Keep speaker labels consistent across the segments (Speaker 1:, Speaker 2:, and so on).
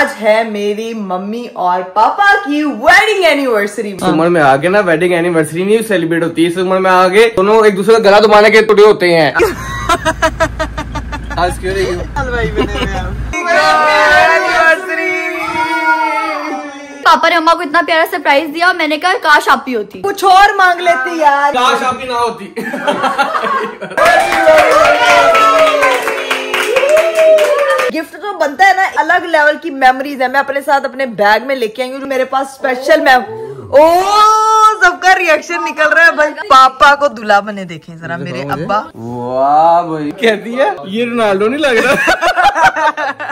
Speaker 1: आज है मेरी मम्मी और पापा की वेडिंग एनिवर्सरी।
Speaker 2: इस उम्र में आगे ना वेडिंग एनिवर्सरी नहीं सेलिब्रेट होती, इस उम्र में आगे दोनों एक दूसरे का गला दबाने के टुटे होते हैं। आज क्यों नहीं
Speaker 3: पापा ने अम्मा को इतना प्यारा सरप्राइज दिया और मैंने कहा काश आप ही होती,
Speaker 1: कुछ और मांग लेती यार,
Speaker 2: काश आपकी ना होती।
Speaker 1: गिफ्ट तो बनता है ना, अलग लेवल की मेमोरीज है। मैं अपने साथ अपने बैग में लेके आई हूँ, मेरे पास स्पेशल ओ सबका रिएक्शन निकल रहा है भाई। पापा को दूल्हा बने देखें जरा मेरे अब्बा।
Speaker 2: वाह भाई कहती है ये रोनाल्डो नहीं लग रहा।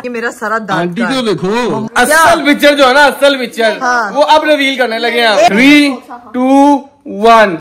Speaker 1: ये मेरा सारा दांत
Speaker 2: आंटी को देखो, असल पिक्चर जो है ना, असल पिक्चर
Speaker 1: हाँ।
Speaker 2: वो अब रिवील करने लगे हैं। 3, 2, 1।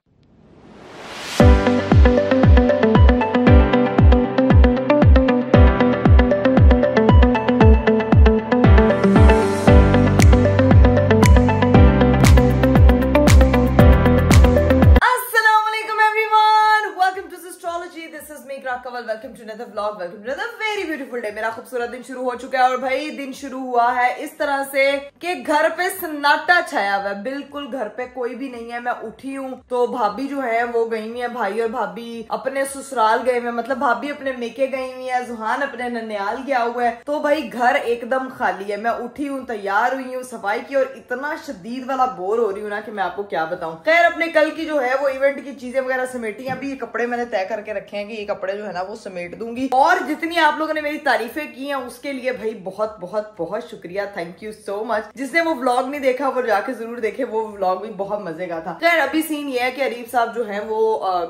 Speaker 1: Welcome to another vlog, welcome to another very beautiful day. मेरा खूबसूरत दिन शुरू हो चुका है और भाई दिन शुरू हुआ है इस तरह से कि घर पे सन्नाटा छाया हुआ है, बिल्कुल घर पे कोई भी नहीं है। मैं उठी हूँ तो भाभी जो है वो गई हुई है, भाई और भाभी अपने ससुराल गए हुए, मतलब भाभी अपने मेके गई हुई है, जुहान अपने ननियाल गया हुआ है। तो भाई घर एकदम खाली है। मैं उठी हूँ, तैयार हुई हूँ, सफाई की, और इतना शदीद वाला बोर हो रही हूँ ना कि मैं आपको क्या बताऊं। खैर अपने कल की जो है वो इवेंट की चीजें वगैरह समेटी, अभी ये कपड़े मैंने तय करके रखे हैं कि ये कपड़े जो है ना वो समेट दूंगी। और जितनी आप लोगों ने मेरी तारीफें की हैं उसके लिए भाई बहुत बहुत बहुत शुक्रिया, थैंक यू सो मच। जिसने वो व्लॉग नहीं देखा वो जाके जरूर देखे, वो व्लॉग भी बहुत मजे का था। खैर अभी सीन ये है कि अरीफ साहब जो है वो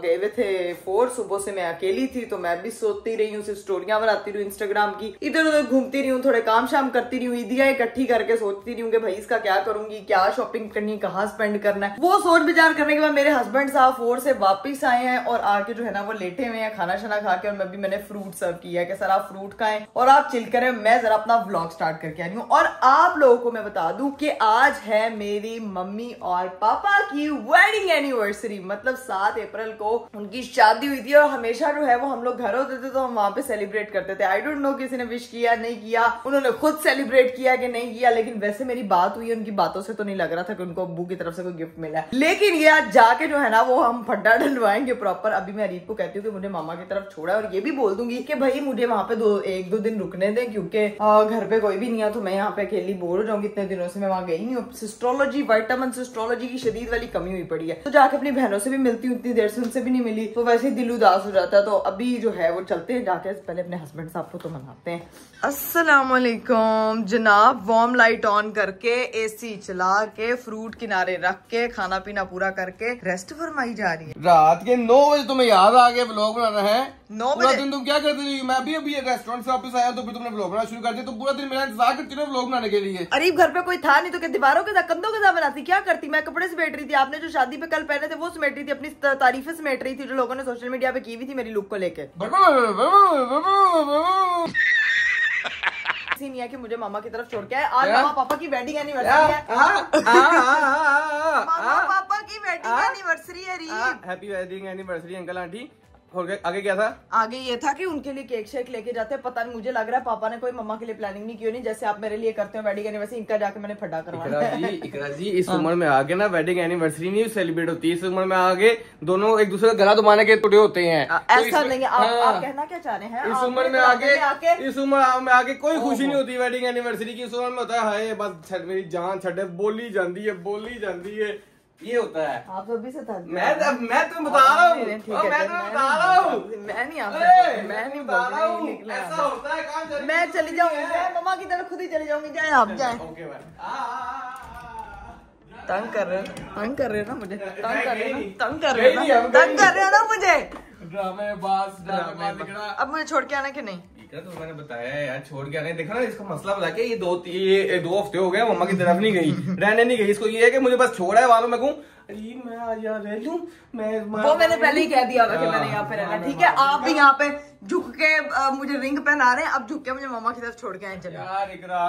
Speaker 1: गए हुए थे 4, सुबह से मैं अकेली थी, तो मैं भी सोती रही हूँ, स्टोरियां बनाती रही हूँ इंस्टाग्राम की, इधर उधर घूमती रही हूँ, थोड़े काम शाम करती रही हूँ, ईदियां इकट्ठी करके सोचती रही हूँ कि भाई इसका क्या करूंगी, क्या शॉपिंग करनी, कहाँ स्पेंड करना है। वो सोच विचार करने के बाद मेरे हस्बैंड साहब 4 से वापिस आए हैं और आके जो है ना वो लेटे हुए हैं खाना शाना खा के, और मैंने फ्रूट सर्व किया कि सर आप फ्रूट खाएं और आप चिल करें, मैं जरा अपना व्लॉग स्टार्ट करके आ रही हूँ। और आप लोगों को मैं बता दूं कि आज है मेरी मम्मी और पापा की वेडिंग एनिवर्सरी, मतलब 7 अप्रैल को उनकी शादी हुई थी। और हमेशा जो है वो हम लोग घर होते थे तो हम वहां पे सेलिब्रेट करते थे। आई डोंट नो किसी ने विश किया नहीं किया, उन्होंने खुद सेलिब्रेट किया कि नहीं किया, लेकिन वैसे मेरी बात हुई, उनकी बातों से तो नहीं लग रहा था कि उनको अब्बू की तरफ से कोई गिफ्ट मिला है। लेकिन ये आज जाके जो है ना वो हम फड्डा डलवाएंगे प्रॉपर। अभी मैं अरीफ को कहती हूँ कि मुझे मामा की तरफ छोड़ा है, और ये भी बोल दूंगी कि भाई मुझे वहां पे 1-2 दिन रुकने दें, क्योंकि घर पे कोई भी नहीं है तो मैं यहाँ पे अकेली बोर हो जाऊंगी। इतने दिनों से मैं वहां गई नहीं हूँ, सिस्ट्रोलॉजी विटामिन सिस्ट्रोलॉजी की शदीद वाली कमी हुई पड़ी है, तो जाके अपनी बहनों से भी मिलती हूँ, इतनी देर से उनसे भी नहीं मिली, तो वैसे ही दिल उदास हो जाता है। तो अभी जो है वो चलते हैं, जाके पहले अपने हस्बैंड साहब को तो मनाते हैं। अस्सलाम वालेकुम जनाब। वार्म लाइट ऑन करके, एसी चला के, फ्रूट किनारे रख के, खाना पीना पूरा करके रेस्ट फरमाई जा रही है।
Speaker 2: रात के 9 बजे तुम्हें याद आ गया व्लॉग बनाना है।
Speaker 1: 9
Speaker 2: पूरा
Speaker 1: बजे
Speaker 2: दिन तुम क्या करती थी? मैं भी अभी रेस्टोरेंट से वापस आया तो फिर तुमने व्लॉग बनाना शुरू कर दिया, तो पूरा दिन मेरा इंतजार करती रहो व्लॉग बनाने के लिए।
Speaker 1: अरीब घर पे कोई था नहीं तो क्या दीवारों के साथ, कंधों के साथ बनाती, क्या करती? मैं कपड़े समेट रही थी, आपने जो शादी पे कल पहने थे वो समेट रही थी, अपनी तारीफें समेट रही थी जो लोगों ने सोशल मीडिया पे की हुई थी मेरी लुक को लेके। नहीं है कि मुझे मामा की तरफ छोड़ के आए। आज मामा पापा की वेडिंग एनिवर्सरी है। मामा पापा की वेडिंग एनिवर्सरी है।
Speaker 2: Happy wedding anniversary uncle aunty. और आगे क्या था? आगे
Speaker 1: ये था कि उनके लिए केक शेक लेके जाते हैं। पता नहीं, मुझे लग रहा है पापा ने कोई मम्मा के लिए प्लानिंग नहीं की, नहीं जैसे आप मेरे लिए करते हो वेडिंग एनिवर्सरी, इनका जाके मैंने फटा करवाया।
Speaker 2: इकरा जी इस उम्र में आगे ना वेडिंग एनिवर्सरी नहीं सेलिब्रेट होती, इस उम्र में आगे दोनों एक दूसरे का गला दबाने के टुटे होते हैं।
Speaker 1: ऐसा नहीं है। आप कहना क्या चाह रहे हैं?
Speaker 2: इस उम्र में आगे कोई खुशी नहीं होती वेडिंग एनिवर्सरी की। इस उम्र में होता है हाय बस मेरी जान छड़े, बोली जाती है, ये होता है।
Speaker 1: आप अभी से था।
Speaker 2: मैं तुम्हें बता रहा हूँ, मैं नहीं बता रहा हूँ, ऐसा होता है काम।
Speaker 1: मैं चली जाऊंगी, मम्मा की तरफ खुद ही चली जाऊंगी, जाए आप जाए। तंग कर रहे हो ना मुझे, तंग कर रहे हो ना मुझे।
Speaker 2: ड्रामेबाज
Speaker 1: अब मुझे छोड़ के आना कि नहीं?
Speaker 2: तो मैंने बताया यार छोड़ के आने। देखो ना इसका मसला बता के ये 2 हफ्ते हो गए मम्मा की तरफ नहीं गई, रहने नहीं गई। इसको ये है कि मुझे बस छोड़ा है वालों में कहूँ अरे मैं आज यहाँ रह लूं। वो
Speaker 1: मैंने पहले ही कह दिया होगा कि मैंने यहाँ पे रहना। ठीक है आप भी यहाँ पे झुक के मुझे रिंग पहना रहे हैं, अब झुक के मुझे मामा की तरफ छोड़ के आए। चले
Speaker 2: यार इकरा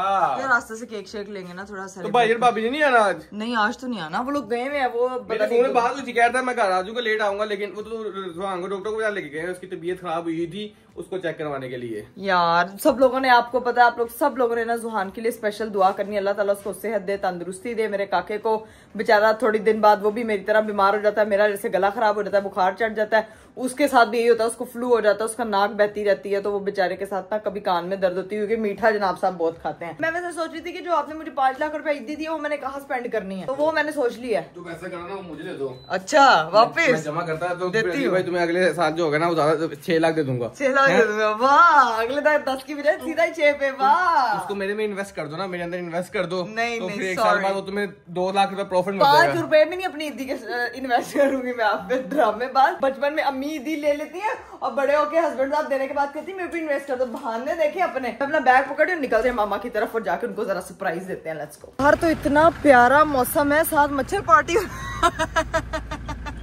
Speaker 1: यार रास्ते से केक शेक लेंगे ना थोड़ा सा।
Speaker 2: तो भाई भाभी जी नहीं आना आज?
Speaker 1: नहीं आज तो नहीं आना, वो लोग गए हुए हैं। वो
Speaker 2: बात कुछ कह रहा था मैं घर आ जाऊंगा, लेट आऊंगा, लेकिन वो तो डॉक्टर को लेके गए, उसकी तबीयत खराब हुई थी, उसको चेक करवाने के लिए।
Speaker 1: यार सब लोगों ने, आपको पता है, आप लोग सब लोगों ने ना जुहान के लिए स्पेशल दुआ करनी, अल्लाह ताला उसको सेहत दे, तंदुरुस्ती दे। मेरे काके को बेचारा थोड़ी दिन बाद वो भी मेरी तरह बीमार हो जाता है, मेरा जैसे गला खराब हो जाता है, बुखार चढ़ जाता है, उसके साथ भी यही होता है, उसको फ्लू हो जाता है, उसका नाक बहती रहती है, तो वो बेचारे के साथ ना कभी कान में दर्द होती है, क्योंकि मीठा जनाब साहब बहुत खाते हैं। मैं वैसे सोच रही थी कि जो आपने मुझे 5 लाख रुपए ईदी दी है वो मैंने कहाँ स्पेंड करनी है, तो वो मैंने सोच लिया है।
Speaker 2: तू पैसा करना वो मुझे दे दो।
Speaker 1: अच्छा वापिस
Speaker 2: मैं जमा करता है तो
Speaker 1: देती हूँ
Speaker 2: भाई, तुम्हें अगले साल जो होगा ना वो 6 लाख दे दूंगा।
Speaker 1: 6 लाख दे दूंगा, वाह। अगले 10 की बजाय सीधा ही 6 पे, वाह।
Speaker 2: उसको मेरे में इन्वेस्ट कर दो ना, मेरे अंदर इन्वेस्ट कर दो।
Speaker 1: नहीं
Speaker 2: तो
Speaker 1: नहीं,
Speaker 2: फिर 1 साल बाद वो तुम्हें 2 लाख रुपए प्रॉफिट मिल
Speaker 1: 5
Speaker 2: जाएगा।
Speaker 1: रुपए भी नहीं अपनी ईदी के इन्वेस्ट करूंगी मैं आप पे। ड्रामेबाज। बचपन में अम्मी ईदी ले लेती है और बड़े होके हस्बैंड साहब देने के बाद कहती है मैं भी इन्वेस्ट कर दो। बहाने देखे अपने। अपना बैग पकड़े और निकलते हैं मामा की तरफ और जाके उनको जरा सरप्राइज देते हैं। Let's go. बाहर तो इतना प्यारा मौसम है, साथ मच्छर पार्टी।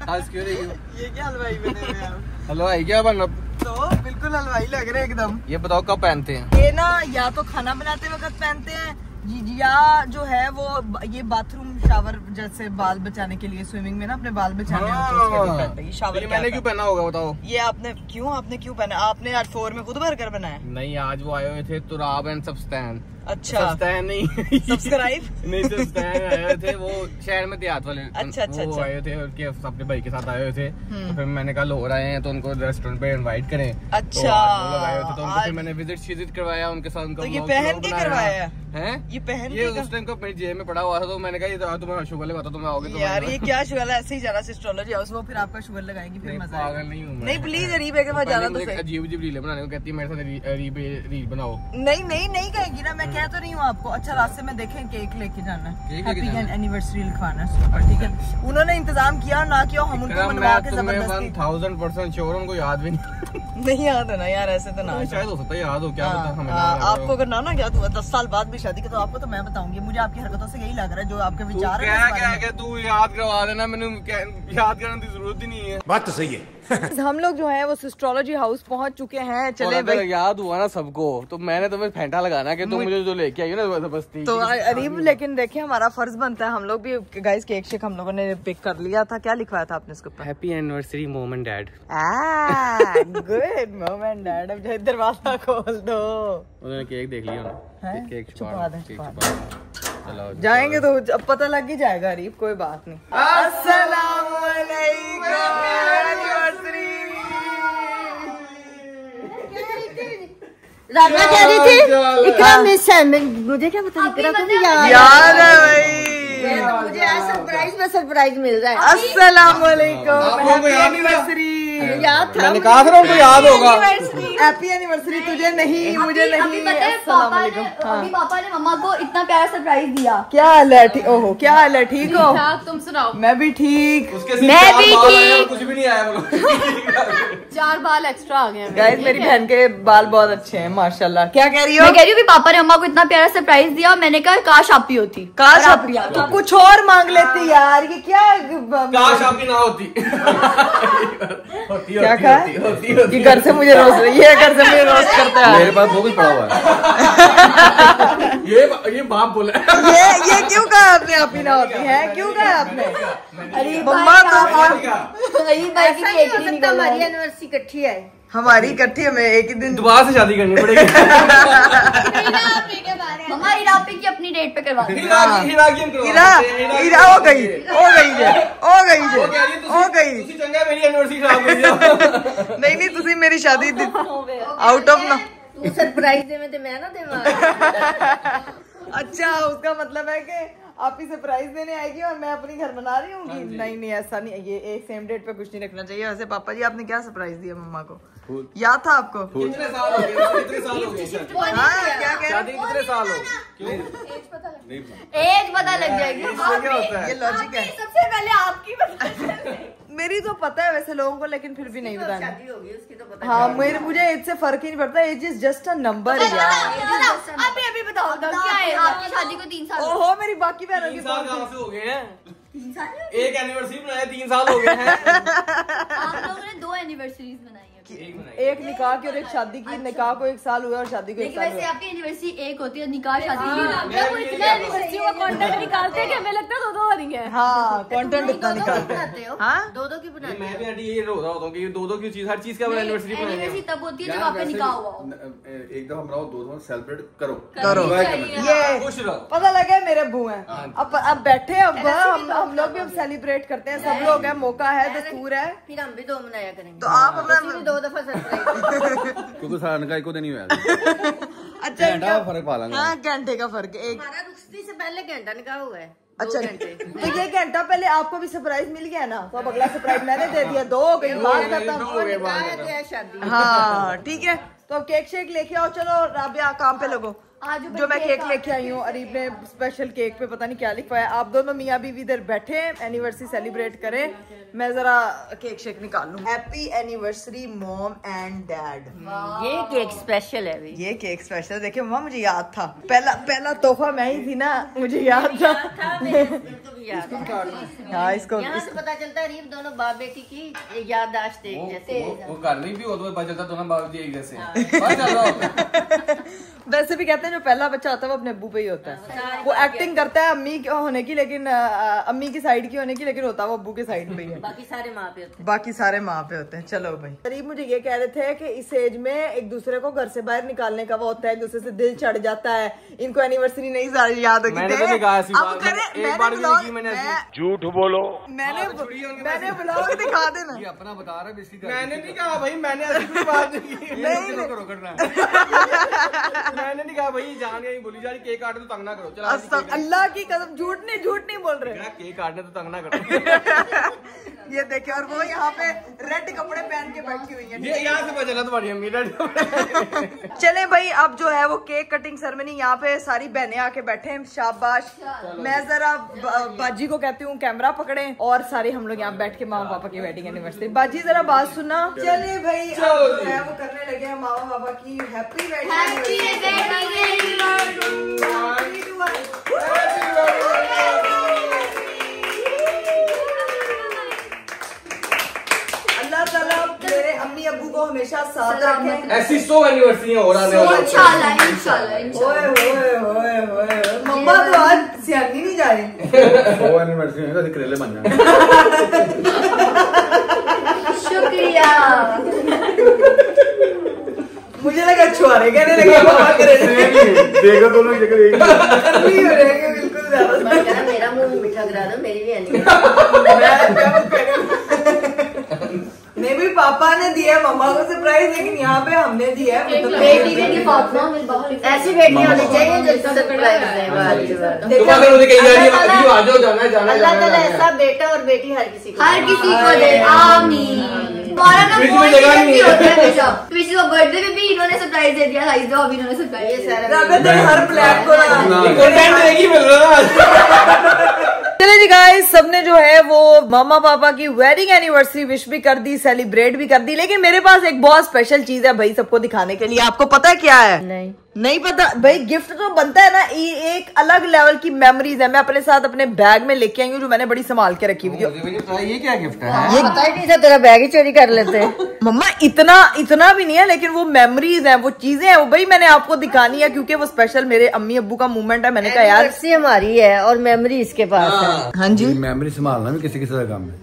Speaker 2: आज क्यों नहीं?
Speaker 1: ये क्या हलवाई बने हुए हैं?
Speaker 2: हलवाई क्या बनना?
Speaker 1: तो बिल्कुल हलवाई लग रहे हैं एकदम।
Speaker 2: ये बताओ कब पहनते हैं?
Speaker 1: ये ना या तो खाना बनाते वक्त पहनते हैं, या जो है वो ये बाथरूम शावर जैसे बाल बचाने के लिए, स्विमिंग में ना अपने बाल बचाने होते हैं। शावर
Speaker 2: ये मैंने क्यों पहना होगा बताओ?
Speaker 1: ये आपने क्यों पहना? आपने आज 4 में खुद भरकर बनाया?
Speaker 2: नहीं, आज वो आए हुए थे तुराब एंड सब्सटैन।
Speaker 1: अच्छा,
Speaker 2: सब्सटैन नहीं,
Speaker 1: सब्सक्राइब
Speaker 2: नहीं, सब्सटैन आए हुए थे वो शहर में देहात वाले।
Speaker 1: अच्छा,
Speaker 2: वो आए थे उनके अपने भाई के साथ आए हुए थे, तो फिर मैंने कहा हो रहे हैं तो उनको रेस्टोरेंट पे इनवाइट करें।
Speaker 1: अच्छा,
Speaker 2: तो आए हुए थे तो उनको फिर मैंने विजिट करवाया उनके साथ। उनका
Speaker 1: तो ये पहन के करवाया
Speaker 2: है?
Speaker 1: ये पहन
Speaker 2: ये उस टाइम को मेरी जेब में पड़ा हुआ था, तो मैंने कहा ये तुम्हें शुगर लगाता तुम आओगे तो
Speaker 1: यार ये क्या शुगर है? ऐसे ही जाना एस्ट्रोलॉजी हाउस, वो फिर आपका शुगर लगाएंगी, फिर मजा आएगा।
Speaker 2: नहीं हूँ
Speaker 1: नहीं प्लीज अरीब है के पास जाना तो सही।
Speaker 2: अजीब रील बनाने को कहती है मेरे साथ, रील बनाओ।
Speaker 1: नहीं कहेगी ना, मैं कह तो नहीं हूँ आपको। अच्छा रास्ते में देखें केक लेके जाना है, हैप्पी एनिवर्सरी लिखवाना है उसके ऊपर, ठीक है? उन्होंने इंतजाम किया ना किया, हम उनको मनवा के जबरदस्ती।
Speaker 2: 1000% श्योर उनको याद भी
Speaker 1: नहीं याद है ना यार, ऐसे तो ना।
Speaker 2: शायद हो सकता है याद हो, क्या पता हमें।
Speaker 1: आपको अगर ना याद हुआ 10 साल बाद भी शादी के, तो आपको तो मैं बताऊंगी। मुझे आपकी हरकतों से यही लग रहा है, जो आपके विचार है।
Speaker 2: तू याद करवा देना, मैंने याद करने की जरूरत ही नहीं है।
Speaker 4: बात तो सही है।
Speaker 1: हम लोग जो है वो एस्ट्रोलॉजी हाउस पहुंच चुके हैं। चले भाई,
Speaker 2: याद हुआ ना सबको, तो मैंने तुम्हें फेंटा लगाना कि तुम मुझे जो लेके आई हो ना बस्ती
Speaker 1: तो अरीब। लेकिन देखिए हमारा फर्ज बनता है, हम लोग भी गाइस केक शेक हम लोगों ने पिक कर लिया था। क्या लिखवाया था आपने इसके ऊपर?
Speaker 2: Happy anniversary mom and dad.
Speaker 1: Good mom and dad. अब जो दरवाजा खोल दो।
Speaker 2: उन्होंने केक देख लिया ना? केक
Speaker 1: छुपा दे। जाएंगे तो अब पता लग ही जाएगा अरीब, कोई बात नहीं। अस्सलाम वालेकुम।
Speaker 5: राना कह रही थी इकरा मिस है, मुझे क्या पता इकरा को भी
Speaker 1: याद है भाई,
Speaker 5: मुझे आज सरप्राइज मिल रहा है।
Speaker 1: अस्सलाम वालेकुम, हैप्पी एनिवर्सरी। याद था,
Speaker 2: मैंने कहा था उनको याद होगा।
Speaker 1: हैप्पी एनिवर्सरी तुझे नहीं, मुझे नहीं। अस्सलाम वालेकुम।
Speaker 3: अभी पापा ने मम्मा को इतना प्यारा सरप्राइज दिया।
Speaker 1: क्या हाल है? ठीक ओहो, क्या हाल है? ठीक हो?
Speaker 3: तुम सुनाओ।
Speaker 1: मैं भी ठीक।
Speaker 3: मैं भी ठीक।
Speaker 2: कुछ भी नहीं आया बोलो।
Speaker 3: 4 बाल एक्स्ट्रा आ गए।
Speaker 1: गाइस मेरी बहन के बाल बहुत अच्छे हैं माशाल्लाह। क्या कह रही हो?
Speaker 3: मैं कह रही हूँ पापा ने मम्मा को इतना प्यारा सरप्राइज दिया, और मैंने कहा काश आप ही होती।
Speaker 1: काश आप तो कुछ और मांग लेती यार, ये क्या?
Speaker 2: काश आपकी ना होती।
Speaker 1: क्या कहा? ये घर से मुझे रोज, ये घर से मुझे रोज करता है।
Speaker 2: मेरे पास वो कुछ पड़ा हुआ है। ये बाप बोला।
Speaker 1: ये क्यों कहा आपने? आप ही ना होती है, क्यों कहा आपने?
Speaker 3: अरे
Speaker 1: मम्मा तो
Speaker 5: हमारी एनिवर्सरी इकट्ठी है,
Speaker 1: हमारी इकट्ठी है। मैं एक ही दिन
Speaker 2: दोबारा से शादी करनी पड़ेगी।
Speaker 3: मम्मा इरापे की अपनी डेट पे करवा देंगे।
Speaker 1: हीरा हो गई
Speaker 2: चंगा मेरी एनिवर्सरी खराब हो गई।
Speaker 1: नहीं तुसी मेरी शादी आउट ऑफ ना
Speaker 5: सरप्राइज देवे ते मैं ना देवा।
Speaker 1: अच्छा उसका मतलब है कि आप ही सरप्राइज देने आएगी और मैं अपनी घर बना रही हूँ। नहीं ऐसा नहीं, ये एक सेम डेट पे कुछ नहीं रखना चाहिए। वैसे पापा जी आपने क्या सरप्राइज दिया मम्मा को? याद था आपको?
Speaker 2: कितने साल हो गए? कितने साल हो गए?
Speaker 1: क्या कह रहे?
Speaker 2: कितने साल हो?
Speaker 3: एज पता लग जाएगी।
Speaker 1: ये लॉजिक है।
Speaker 3: सबसे पहले आपकी बता।
Speaker 1: मेरी तो पता है वैसे लोगों को, लेकिन फिर भी नहीं बताना।
Speaker 5: शादी होगी उसकी तो पता।
Speaker 1: हाँ मुझे एज से फर्क ही नहीं पड़ता। Age is just a number यार।
Speaker 3: अभी बताओ क्या है? आपकी शादी को 3 साल।
Speaker 1: ओहो मेरी बाकी बहनों की
Speaker 2: 3 साल कहाँ से हो गए हैं?
Speaker 3: 3 साल?
Speaker 2: एक एनिवर्सरी बनाया 3 साल हो गए हैं।
Speaker 3: आप लोगों ने 2 एनिवर्सरीज बनाई है।
Speaker 1: एक निकाह की और एक शादी की। निकाह को 1 साल हुआ और शादी को 1 साल
Speaker 3: वैसे
Speaker 1: हुआ।
Speaker 3: आपकी एनिवर्सरी एक होती है, निकाह शादी की।
Speaker 5: वो इतना एनिवर्सरी का कंटेंट निकालते हैं कि हमें लगता है 2-2 हो रही है।
Speaker 1: हाँ कंटेंट इतना निकालते हैं।
Speaker 5: बनाते हो
Speaker 1: हाँ
Speaker 5: 2-2 की बनाते
Speaker 2: मैं भी आंटी ये रो रहा होता हूँ कि 2-2 की चीज, हर चीज का एनिवर्सरी
Speaker 3: एनिवर्सरी तब होती है जब आपका निकाह हुआ हो।
Speaker 4: एक दफा मनाओ, 2 दफा सेलिब्रेट करो।
Speaker 1: ये
Speaker 2: खुश रहो।
Speaker 1: पता लगा मेरे अब्बू हैं। अब बैठे अब हम लोग भी अब सेलिब्रेट करते हैं। सब लोग हैं, मौका है, दस्तूर है।
Speaker 5: फिर हम भी 2 मनाया करेंगे।
Speaker 1: तो आप अपना
Speaker 5: 2 दफा सरप्राइज।
Speaker 4: क्योंकि सारा का एको दिन ही हुआ।
Speaker 1: अच्छा
Speaker 4: घंटा फर्क पा लेंगे।
Speaker 1: हाँ घंटे का फर्क है एक।
Speaker 5: हमारा रुखसती से पहले घंटा निकाह हुआ है।
Speaker 1: अच्छा तो ये घंटा पहले आपको भी सरप्राइज मिल गया ना, तो अब अगला सरप्राइज मैंने दे दिया। 2 हो गई, बात करता
Speaker 5: है शादी।
Speaker 1: हाँ ठीक है। तो अब केक शेक लेके आओ। चलो राबिया काम पे लगो।
Speaker 3: आज
Speaker 1: जो मैं केक लेके आई हूँ, अरीब ने स्पेशल केक पे पता नहीं क्या लिखवाया। आप दोनों मियाँ बीवी इधर बैठे एनिवर्सरी सेलिब्रेट करें, मैं जरा केक शेक निकाल लूँ। Happy anniversary mom and dad.
Speaker 5: ये केक स्पेशल है।
Speaker 1: ये केक स्पेशल देखिए मम्मा, मुझे याद था। पहला तोहफा मैं ही थी ना, मुझे याद था। हाँ इसको
Speaker 5: यहाँ से पता चलता है रीब दोनों बाप बेटी की याददाश्त एक जैसे।
Speaker 2: वो घर में भी हो तो पता चलता दोनों बाप जी एक जैसे।
Speaker 1: वैसे भी कहते हैं जो पहला बच्चा होता है वो अपने अब्बू पे ही होता है। वो एक्टिंग करता है अम्मी होने की, लेकिन अम्मी की साइड की होने की, लेकिन होता है वो अब्बू के साइड पे ही है।
Speaker 5: बाकी सारे माँ पे होते हैं।
Speaker 1: बाकी सारे माँ पे होते हैं। चलो भाई, करीब मुझे ये कह रहे थे कि इस एज में एक दूसरे को घर से बाहर निकालने का वो होता है, एक दूसरे से दिल चढ़ जाता है। इनको एनिवर्सरी नहीं सारी याद होगी।
Speaker 2: मैंने तो नहीं कहा ऐसी बात। एक बार भी नहीं की मैंने ऐसी।
Speaker 4: झूठ बोलो।
Speaker 1: मैंने ब्लॉग दिखा देना।
Speaker 4: अपना बता रहा है इसकी।
Speaker 2: मैंने नहीं कहा भाई, मैंने ऐसी कोई बात नहीं की। मैंने नहीं कहा भाई, जान गई बोली जा रही केक काटने तो तंग ना करो। चलो
Speaker 1: अल्लाह की कसम झूठ नहीं बोल रहे।
Speaker 2: केक काटने तो तंग ना करो।
Speaker 1: ये देखे, और वो यहाँ पे रेड कपड़े पहन के बैठी हुई है।
Speaker 2: ये यहाँ से पता चला तुम्हारी अम्मी रेड।
Speaker 1: चले भाई, अब जो है वो केक कटिंग सेरेमनी, यहाँ पे सारी बहनें आके बैठे हैं। शाबाश। मैं जरा बाजी को कहती हूँ कैमरा पकड़े, और सारे हम लोग यहाँ बैठ के मामा पापा की वेडिंग एनिवर्सरी। बाजी जरा बात सुना। चले भाई, अब जो है वो करने लगे हैं मामा पापा की हैप्पी वेडिंग। अल्लाह ताला मेरे अम्मी अब्बू को हमेशा साथ रखे।
Speaker 2: ऐसी 100 एनिवर्सरी हो रहा है
Speaker 3: इंशाल्लाह।
Speaker 1: ओए मम्मा तो आज सियानी नहीं जा रही।
Speaker 4: वो एनिवर्सरी है तो करेले बन जाए।
Speaker 3: शुक्रिया।
Speaker 1: मुझे लगा छुआरे कहने लगे।
Speaker 4: देखो दोनों की जगह एक
Speaker 1: नहीं हो रहेंगे बिल्कुल ज्यादा।
Speaker 5: मेरा मुंह मीठा करा दो, मेरी भी एनिवर्सरी।
Speaker 1: नहीं भाई, पापा ने दिया है मम्मा को सरप्राइज, लेकिन यहाँ पे हमने दिया है।
Speaker 3: बेटी के लिए फातिमा
Speaker 5: ऐसी बेटी होनी चाहिए जो सरप्राइज दे।
Speaker 2: तुम्हारे मुझे कही जा रही है आ जाओ, जाना जाना।
Speaker 5: अल्लाह ताला ऐसा बेटा और बेटी हर किसी को
Speaker 3: दे। आमीन। हमारा ना
Speaker 2: कोई जगह नहीं है।
Speaker 3: किसी को बर्थडे में भी इन्होंने सरप्राइज दे दिया, अभी इन्होंने सरप्राइज दे दिया।
Speaker 1: हर प्लेट को
Speaker 2: कंटेंट एक ही मिल रहा है।
Speaker 1: चले जी गाइस, सबने जो है वो मामा पापा की वेडिंग एनिवर्सरी विश भी कर दी, सेलिब्रेट भी कर दी, लेकिन मेरे पास एक बहुत स्पेशल चीज है भाई सबको दिखाने के लिए। आपको पता है क्या है? नहीं पता भाई। गिफ्ट तो बनता है ना, एक अलग लेवल की मेमोरीज है। मैं अपने साथ अपने बैग में लेके आई हूँ, जो मैंने बड़ी संभाल के रखी हुई है।
Speaker 2: ये क्या गिफ्ट है?
Speaker 5: ये पता ही नहीं था, तेरा बैग ही चोरी कर लेते।
Speaker 1: मम्मा इतना भी नहीं है, लेकिन वो मेमोरीज हैं, वो चीजें हैं, वो भाई मैंने आपको दिखानी है क्योंकि वो स्पेशल मेरे अम्मी अब्बू का मूवमेंट है। मैंने कहा यार
Speaker 5: हमारी है और मेमोरी इसके पास है।
Speaker 1: हाँ जी,
Speaker 4: मेमोरी संभालना भी किसी का काम है।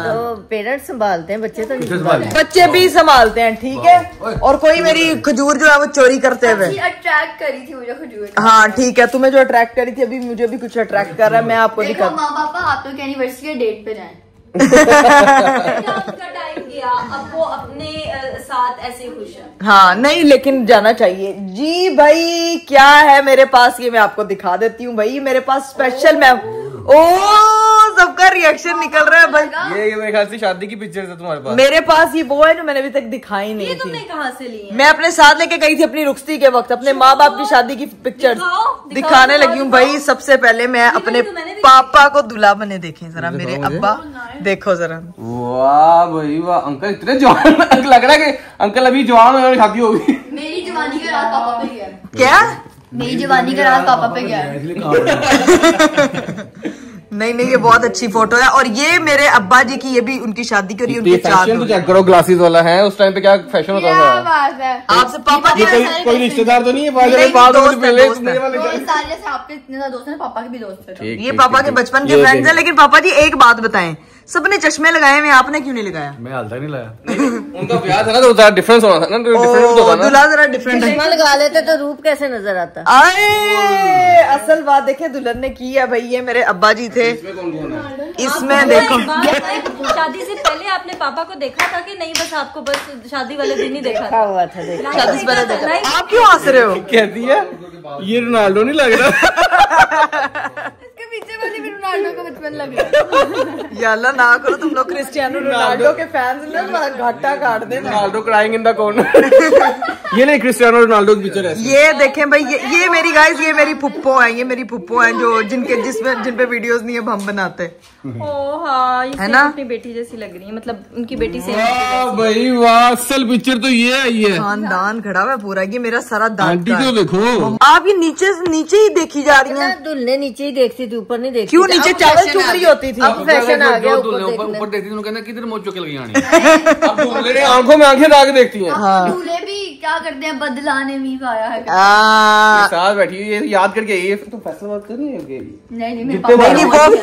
Speaker 5: तो पेरेंट्स संभालते हैं, बच्चे तो नहीं संभालते।
Speaker 1: बच्चे भी संभालते हैं, ठीक है। और कोई मेरी खजूर जो है वो चोरी करते हुए
Speaker 3: अट्रैक्ट करी थी मुझे खजूर।
Speaker 1: हाँ ठीक है, तुम्हें जो अट्रैक्ट करी थी, अभी मुझे भी कुछ अट्रैक्ट कर रहा है। मैं आपको दिखा।
Speaker 3: माँ पापा आप लोग की एनिवर्सरी के डेट पे जाएं। टाइम दिया, अब वो अपने साथ ऐसे खुश है।
Speaker 1: हाँ नहीं, लेकिन जाना चाहिए जी भाई। क्या है मेरे पास, ये मैं आपको दिखा देती हूँ भाई। मेरे पास स्पेशल मैं सबका रिएक्शन निकल रहा है भाई।
Speaker 2: ये मेरे ख्याल से शादी की पिक्चर है तुम्हारे पास।
Speaker 1: मेरे पास ये वो है जो मैंने अभी तक दिखाई नहीं
Speaker 3: ये
Speaker 1: थी।
Speaker 3: तुमने कहाँ से ली है?
Speaker 1: मैं अपने साथ लेके गई थी अपनी रुखसती के वक्त, अपने माँ बाप की शादी की पिक्चर दिखाने लगी हूँ भाई। सबसे पहले मैं अपने पापा को दूल्हा बने देखे जरा, मेरे अब्बा देखो जरा।
Speaker 2: वाह भाई वाह, अंकल इतने जवान लग रहा है कि अंकल अभी जवान होने शादी होगी।
Speaker 3: मेरी जवानी का रात पापा पे गया।
Speaker 1: क्या?
Speaker 3: मेरी जवानी का रात पापा पे गया।
Speaker 1: नहीं नहीं, ये बहुत अच्छी फोटो है। और ये मेरे अब्बा जी की, ये भी उनकी शादी की, उनकी
Speaker 2: फैशन तो चेक करो, ग्लासेस वाला है। उस टाइम पे क्या फैशन होता था।
Speaker 1: आपसे पापा जी
Speaker 2: कोई रिश्तेदार तो नहीं है?
Speaker 3: आपके इतने ज्यादा दोस्त हैं, पापा के भी दोस्त हैं।
Speaker 1: ये पापा के बचपन के फ्रेंड्स हैं। लेकिन पापा जी एक बात बताएं, सबने चश्मे लगाए हुए, आपने क्यों नहीं लगाया?
Speaker 4: मैं हाल तक नहीं लाया।
Speaker 2: उनका ब्याह था ना तो जरा डिफरेंस होना था ना, डिफरेंस होता ना।
Speaker 1: दूल्हा जरा डिफरेंट है।
Speaker 5: चश्मा लगा लेते तो रूप कैसे नजर आता?
Speaker 1: आए असल बात देखे दुल्हन ने की है भाई। ये मेरे अब्बा जी थे। इसमें देखो,
Speaker 6: शादी से पहले आपने पापा को देखा था कि नहीं? बस आपको बस शादी वाले दिन ही देखा
Speaker 5: क्या हुआ था? देखा
Speaker 1: शादी से पहले देखा। आप क्यों हंस रहे हो?
Speaker 2: कहती है ये रोनाल्डो नहीं लग रहा।
Speaker 3: इसके पीछे वाली भी रोनाल्डो का बचपन लग रहा है।
Speaker 1: या अल्लाह ना करो तुम लोग क्रिस्टियानो रोनाल्डो के फैंस ना घाटा काट देना।
Speaker 2: Ronaldo crying in the corner. ये नहीं क्रिस्टियानो रोनाल्डो की पिक्चर है।
Speaker 1: ये देखें भाई, ये मेरी गाइस, ये मेरी फुप्पो है। ये मेरी फुप्पो है जो जिन पे वीडियोस नहीं है हम बनाते।
Speaker 6: ओह हाँ,
Speaker 1: है ना?
Speaker 6: अपनी बेटी जैसी लग रही है, मतलब उनकी बेटी से।
Speaker 2: वाह भाई वाह, असल पिक्चर तो ये आई है।
Speaker 1: खानदान खड़ा हुआ है पूरा। ये मेरा सारा दांत
Speaker 2: आंटी को देखो,
Speaker 1: आप ये नीचे ही देखी जा रही हैं।
Speaker 5: दुल्हने नीचे ही देखती थी, ऊपर नहीं देखती।
Speaker 1: क्यों नीचे चावल चुप रही होती थी?
Speaker 5: अब फैशन आ गया
Speaker 4: ऊपर देखती थी, कहना किधर मोच चुके लगी आनी।
Speaker 2: अब दूल्हे ने आंखों में आंखें डाल के देखती हैं।
Speaker 3: दूल्हे भी क्या करते हैं, बदलाने भी आया है।
Speaker 2: साथ बैठी है याद करके, ये तो फैसला बात कर रही है।
Speaker 3: नहीं
Speaker 1: नहीं,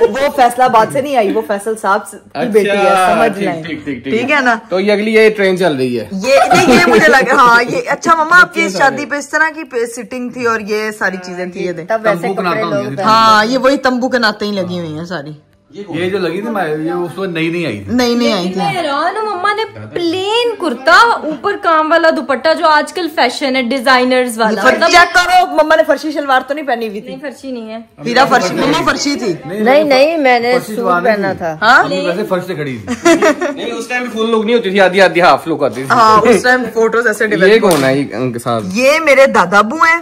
Speaker 1: वो फैसलाबाद से नहीं आई, वो फैसल साहब की बेटी है, समझ लें। ठीक है ना?
Speaker 2: तो ये अगली ये ट्रेन चल रही है।
Speaker 1: ये मुझे लगा। हाँ ये अच्छा मम्मा, आपकी शादी पे इस तरह की सिटिंग थी और ये सारी चीजें थी। ये देख,
Speaker 5: तब वैसे कपड़े लोग
Speaker 1: हाँ ये वही तंबू के नाते ही लगी हुई है सारी।
Speaker 4: ये जो लगी थी ये उस वक्त नहीं आई थी।
Speaker 1: नहीं आई थी।
Speaker 6: मैं हैरान हूँ, मम्मा ने प्लेन कुर्ता, ऊपर काम वाला दुपट्टा, जो आजकल फैशन है डिजाइनर्स वाला।
Speaker 1: चेक करो, मम्मा ने फर्शी शलवार तो नहीं पहनी हुई थी?
Speaker 6: नहीं, फर्शी नहीं है।
Speaker 1: हीरा फर्शी, मम्मा फर्शी थी।
Speaker 5: नहीं मैंने सूट पहना था।
Speaker 1: हाँ
Speaker 4: वैसे फर्श से खड़ी थी।
Speaker 2: नहीं उस टाइम फुल लुक नहीं होती थी, आधी आधी हाफ लुक आती थी।
Speaker 1: हाँ उस टाइम फोटोज ऐसे
Speaker 2: ये कौन है उनके साथ?
Speaker 1: ये मेरे दादाबू हैं।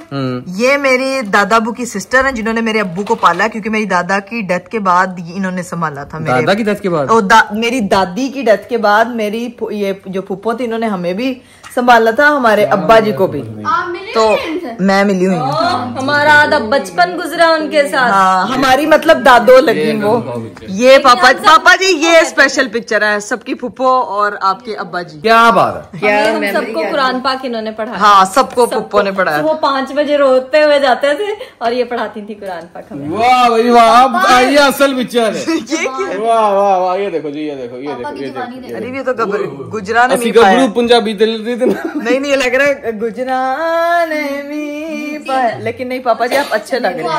Speaker 1: ये मेरी दादाबू की सिस्टर हैं जिन्होंने मेरे अब्बू को पाला, क्योंकि मेरी दादा की डेथ के बाद इन्होंने संभाला था।
Speaker 2: दादा की डेथ के बाद?
Speaker 1: मेरी दादी की डेथ के बाद मेरी ये जो फुप्पो थी इन्होंने हमें भी संभाला था, हमारे अब्बा जी को भी। तो मैं मिली हुई हूँ।
Speaker 6: हमारा आधा बचपन गुजरा उनके साथ।
Speaker 1: हाँ हमारी मतलब दादो लगी वो। ये पापा जी ये स्पेशल पिक्चर है सबकी फुप्पो और आपके अब्बा जी।
Speaker 2: क्या बात है?
Speaker 5: क्या
Speaker 6: हम सबको कुरान पाक इन्होंने पढ़ाया।
Speaker 1: हाँ सबको फुप्पो ने पढ़ाया।
Speaker 6: वो 5 बजे रोते हुए जाते थे और ये पढ़ाती थी कुरान पाक हमें।
Speaker 2: वाह भाई वाह, अब ये असल पिक्चर है। वाह वाह वाह, ये देखो जी, ये देखो ये देखो।
Speaker 1: अरे ये तो गुजरा ने नहीं पाया।
Speaker 2: पंजाबी दिल
Speaker 1: नहीं ये लग रहा है गुजराने भी पाया, लेकिन नहीं पापा जी आप अच्छे लग रहे हैं।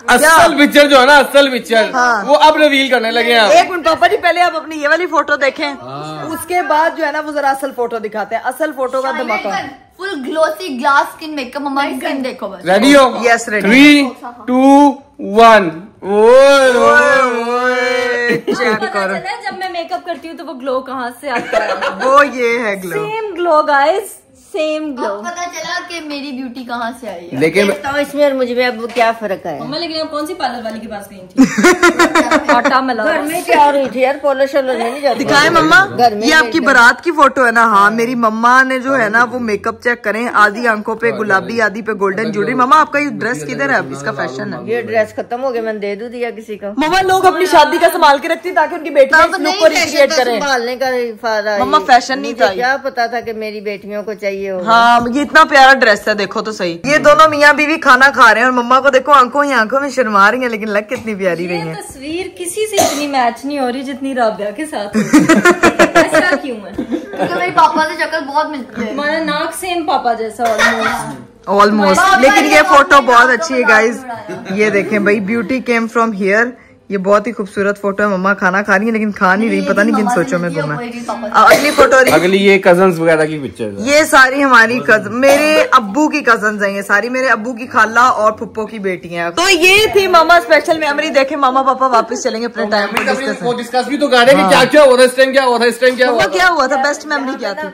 Speaker 2: असल पिक्चर जो है ना, असल पिक्चर वो अब रिवील करने लगे हैं।
Speaker 1: एक मिनट पापा जी, पहले आप अपनी ये वाली फोटो देखें, उसके बाद जो है ना वो जरा असल फोटो दिखाते हैं। असल फोटो का धमाका।
Speaker 3: Full glossy glass skin makeup. Mamma की स्किन देखो बस।
Speaker 2: रेडी हो?
Speaker 1: Yes ready.
Speaker 2: 3, 2, 1।
Speaker 1: चेक करो,
Speaker 6: जब मैं मेकअप करती हूँ तो वो ग्लो कहाँ से आता है?
Speaker 1: वो ये है glow.
Speaker 6: Same glow guys, same glow.
Speaker 3: पता चला कि मेरी ब्यूटी कहाँ से आई है।
Speaker 2: लेकिन
Speaker 5: तो इसमें और मुझ में अब क्या फर्क है?
Speaker 6: मम्मा लेकिन आप कौन सी पार्लर वाली के पास गई थी? आटा मला।
Speaker 5: घर में क्या हो रही थी यार? पॉलिश नहीं जाती।
Speaker 1: दिखाए मम्मा,
Speaker 5: घर में
Speaker 1: ये आपकी बारात की फोटो है ना? हाँ मेरी मम्मा ने जो है ना वो मेकअप चेक करें, आधी आंखों पे गुलाबी आधी पे गोल्डन ज्वेलरी। मम्मा आपका ये ड्रेस किधर है? इसका फैशन है।
Speaker 5: ये ड्रेस खत्म हो गया, मैंने दे दूं दिया किसी को।
Speaker 1: मम्मा लोग अपनी शादी का संभाल के रखती ताकि उनकी बेटियां इस लुक को रिक्रिएट करें।
Speaker 5: संभालने का फायदा।
Speaker 1: मम्मा फैशन नहीं था,
Speaker 5: क्या पता था कि मेरी बेटियों को चाहिए हो।
Speaker 1: हाँ ये इतना प्यारा ड्रेस है, देखो तो सही। ये दोनों मियाँ बीवी खाना खा रहे हैं और मम्मा को देखो आंखों में शर्मा रही है, लेकिन लग कितनी प्यारी रही है।
Speaker 6: तस्वीर किसी से इतनी मैच नहीं हो रही जितनी राबिया के साथ। ऐसा क्यों है?
Speaker 3: क्योंकि मेरे पापा से शक्ल बहुत मिलती है।
Speaker 6: हमारा नाक सेम पापा जैसा
Speaker 1: ऑलमोस्ट। लेकिन ये फोटो बहुत अच्छी है गाइज। ये देखें भाई, ब्यूटी केम फ्रॉम हियर। ये बहुत ही खूबसूरत फोटो है। मम्मा खाना खा रही है लेकिन खा नहीं रही, पता नहीं किन सोचों में गुम है। अगली फोटो,
Speaker 2: अगली ये कजन्स वगैरह की पिक्चर।
Speaker 1: ये सारी हमारी कजन, मेरे अब्बू की कजन्स हैं। ये सारी मेरे अब्बू की खाला और फुप्पो की बेटियां। तो ये थी मामा स्पेशल मेमोरी। देखे मामा पापा वापस चलेंगे अपने टाइम में।
Speaker 2: डिस्कस भी तो कर रहे हैं कि क्या हुआ था इस टाइम, क्या हुआ था इस टाइम, क्या हुआ
Speaker 1: क्या हुआ था, बेस्ट मेमोरी क्या थी?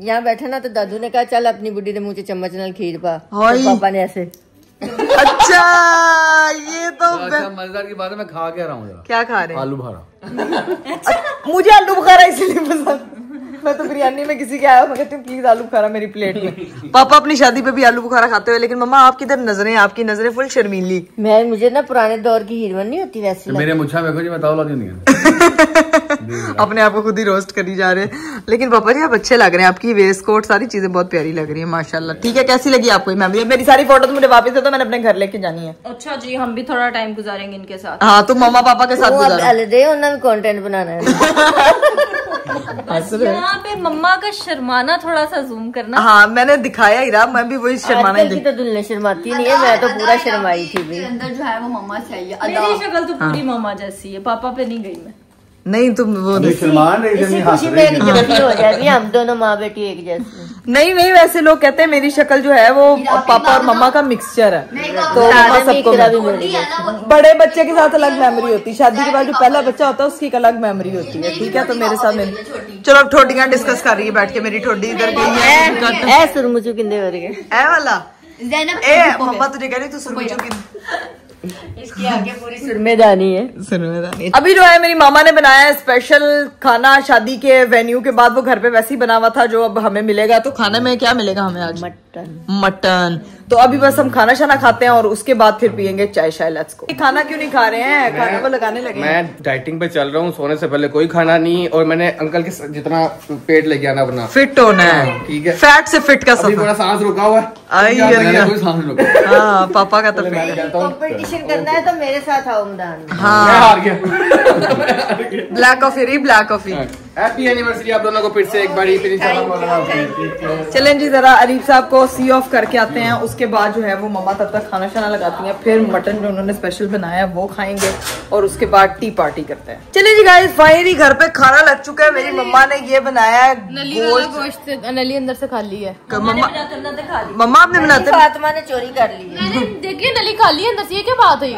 Speaker 5: यहाँ बैठे ना तो दादू ने कहा चल अपनी बुढ़ी ने मुँह से चम्मच नाल खीर पा।
Speaker 1: हाय।
Speaker 5: पापा ने ऐसे।
Speaker 1: अच्छा ये तो
Speaker 4: मजेदार की बात है। मैं खा के रहा हूँ।
Speaker 1: क्या खा रहे हैं?
Speaker 4: आलू बुखारा।
Speaker 1: मुझे आलू बुखारा इसलिए पसंद। मैं तो बिरयानी में किसी के आया मैं कहती हूँ प्लीज आलू बुखारा मेरी प्लेट में। पापा अपनी शादी पे भी आलू बुखारा खाते हुए, लेकिन मम्मा आपकी इधर नजरें, आपकी नजरें फुल शर्मीली।
Speaker 5: मुझे ना पुराने दौर की हीरोइन नहीं होती वैसे
Speaker 4: मेरे मुझा मेरे को जी बताओ नहीं
Speaker 1: अपने आप को खुद ही रोस्ट करी जा रहे हैं। लेकिन पापा जी आप अच्छे लग रहे हैं, आपकी वेस्ट कोट सारी चीजें बहुत प्यारी लग रही है माशाल्लाह। ठीक है, कैसी लगी आपको मेमोरी? मेरी सारी फोटो तो मुझे वापस दे दो, मैंने अपने घर लेके जानी है।
Speaker 6: अच्छा जी, हम भी थोड़ा टाइम गुजारेंगे इनके साथ।
Speaker 1: हाँ, तुम मम्मा पापा के साथ गुजारो।
Speaker 5: कंटेंट बनाना है।
Speaker 6: बस यहाँ पे मम्मा का शर्माना थोड़ा सा जूम करना।
Speaker 1: हाँ, मैंने दिखाया ही रहा, मैं भी वही शर्माना
Speaker 5: की तो दुल्हन शर्माती नहीं है, मैं तो पूरा शर्माई थी भाई।
Speaker 3: अंदर जो है वो मम्मा चाहिए।
Speaker 6: मेरी शक्ल तो पूरी मम्मा जैसी है, पापा पे नहीं गई मैं।
Speaker 1: नहीं तुम वो
Speaker 5: इसी खुशी में एक जैसी हो जाती है, हम दोनों माँ बेटी एक जैसी।
Speaker 1: नहीं, वैसे लोग कहते हैं मेरी शक्ल जो है वो पापा और मम्मा का मिक्सचर है। तो सबको बड़े बच्चे के साथ अलग मेमोरी होती है, शादी के बाद जो पहला बच्चा होता है उसकी एक अलग मेमोरी होती है। ठीक है, तो मेरे साथ मेरी चलो अब ठोडियां डिस्कस कर रही है बैठ के। मेरी ठोडी इधर गई है,
Speaker 5: सुरमुचू किंदे वर्गे
Speaker 1: ए वाला ए मम्मा तुझे कह रही तू सुरमुचू किंदे,
Speaker 5: इसकी आगे पूरी सुरमेदानी है।
Speaker 1: अभी जो है मेरी मामा ने बनाया है स्पेशल खाना शादी के वेन्यू के बाद। वो घर पे वैसे ही बना हुआ था जो अब हमें मिलेगा। तो खाने में क्या मिलेगा हमें आज? मटन। तो अभी बस हम खाना शाना खाते हैं और उसके बाद फिर पियेंगे चाय शाय। Let's go. खाना क्यों नहीं खा रहे हैं? खाना को लगाने लगे।
Speaker 2: मैं डाइटिंग पे चल रहा हूँ, सोने से पहले कोई खाना नहीं। और मैंने अंकल के जितना पेट लेके आना अपना,
Speaker 1: फिट होना है।
Speaker 2: ठीक है,
Speaker 1: फैट से फिट का
Speaker 2: सफर। थोड़ा सांस रुका हुआ है। सांस रुका।
Speaker 1: हाँ, पापा का तो
Speaker 5: कंपटीशन करना है तो मेरे साथ आओ मैदान।
Speaker 1: हाँ,
Speaker 2: हार गया।
Speaker 1: Black coffee, black coffee.
Speaker 2: Happy anniversary आप दोनों को फिर से एक बारी।
Speaker 1: चलें जी, जरा अरीफ साहब को सी ऑफ करके आते हैं। उसके बाद जो है वो मम्मा तब तक खाना शाना लगाती हैं, फिर मटन जो उन्होंने स्पेशल बनाया है वो खाएंगे और उसके बाद टी पार्टी करते हैं। चलिए जी गाइस, फाइनली घर पे खाना लग चुका है। मेरी मम्मा ने ये बनाया है
Speaker 6: गोश्त, नली अंदर से खाली है।
Speaker 1: मम्मा आपने बनाते?
Speaker 5: फातिमा ने चोरी कर ली है।
Speaker 6: देखिए नली खाली है अंदर से, ये क्या बात है?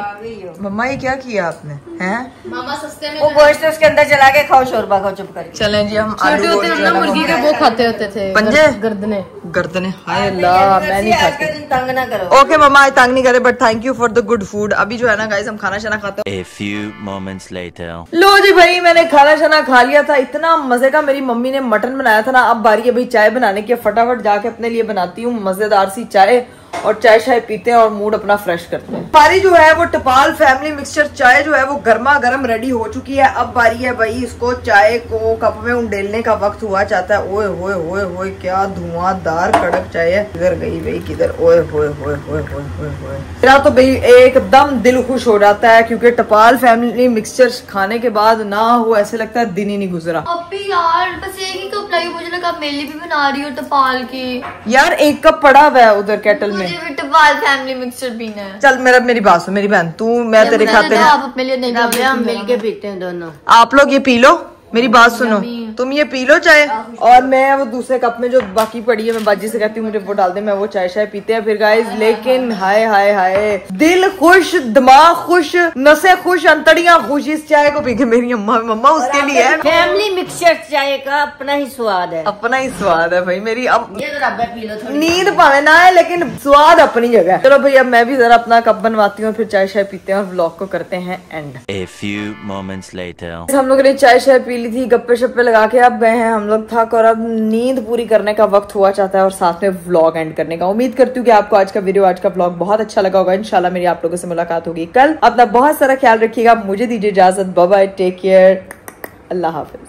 Speaker 1: मम्मा ये क्या किया आपने? हैं?
Speaker 6: मामा सस्ते में
Speaker 5: वो गोश्त उसके अंदर चला के खाओ, शोरबा खाओ चुप कर।
Speaker 1: चलें जी, हम
Speaker 6: छोटे होते हम ना मुर्गी के वो खाते होते थे,
Speaker 1: पंजे,
Speaker 6: गर्दने।
Speaker 1: हाय अल्लाह, मैं नहीं खाती।
Speaker 5: तंग ना करो।
Speaker 1: ओके मम्मा, आज तंग नहीं करे, but thank you for the good food. अभी जो है ना गाइस, हम खाना शाना खाते हैं।
Speaker 7: A few moments later.
Speaker 1: लो जी भाई, मैंने खाना शाना खा लिया था। इतना मजे का मेरी मम्मी ने मटन बनाया था ना। अब बारी है भाई चाय बनाने की। फटाफट जाके अपने लिए बनाती हूँ मजेदार सी चाय और चाय शाय पीते हैं और मूड अपना फ्रेश करते हैं। बारी जो है वो टपाल फैमिली मिक्सचर चाय जो है वो गर्मा गर्म रेडी हो चुकी है। अब बारी है भाई इसको चाय को कप में उंडेलने का वक्त हुआ चाहता है। ओए होए होए होए, क्या धुआंधार कड़क चाय है। किधर गई भाई किधर? ओए होए होए होए होए होए। मेरा तो भाई एकदम दिल खुश हो जाता है क्योंकि टपाल फैमिली मिक्सचर खाने के बाद ना हो ऐसे लगता है दिन ही नहीं गुजरा।
Speaker 3: अभी यार बस एक ही कप लगी, मुझे लगा मेरे लिए भी बना रही हो टपाल की।
Speaker 1: यार एक कप पड़ा हुआ है उधर केटल में।
Speaker 3: मुझे भी टपाल फैमिली मिक्सचर पीना है।
Speaker 1: चल मेरी बात सुन, मेरी बहन, तू मैं तेरे खाते
Speaker 3: आप अपने लिए नहीं,
Speaker 5: हम मिलके पीते हैं दोनों।
Speaker 1: आप लोग ये पी लो, मेरी बात सुनो, तुम ये पी लो चाय और मैं वो दूसरे कप में जो बाकी पड़ी है मैं बाजी से कहती हूँ मुझे वो डाल दे, मैं वो चाय शाय पीते हैं फिर गाइस। लेकिन हाय हाय हाय, दिल खुश, दिमाग खुश, नसें खुश, अंतड़ियां खुश इस चाय को पी के। मेरी मम्मा उसके लिए है।
Speaker 5: फैमिली मिक्सचर चाय का अपना ही स्वाद है,
Speaker 1: अपना ही स्वाद है भाई। मेरी अब
Speaker 5: पी लो,
Speaker 1: नींद पावे ना है लेकिन स्वाद अपनी जगह। चलो भाई अब मैं भी जरा अपना कप बनवाती हूँ, फिर चाय शाय पीते हैं और व्लॉग को करते हैं and.
Speaker 7: A few moments later.
Speaker 1: हम लोग ने चाय शाय पी ली थी, गप्पे शप्पे लगा के अब गए हैं हम लोग थक और अब नींद पूरी करने का वक्त हुआ चाहता है और साथ में व्लॉग एंड करने का। उम्मीद करती हूँ कि आपको आज का वीडियो, आज का व्लॉग बहुत अच्छा लगा होगा। इंशाल्लाह मेरी आप लोगों से मुलाकात होगी कल। अपना बहुत सारा ख्याल रखिएगा, मुझे दीजिए इजाजत, बाय बाय, टेक केयर, अल्लाह हाफिज।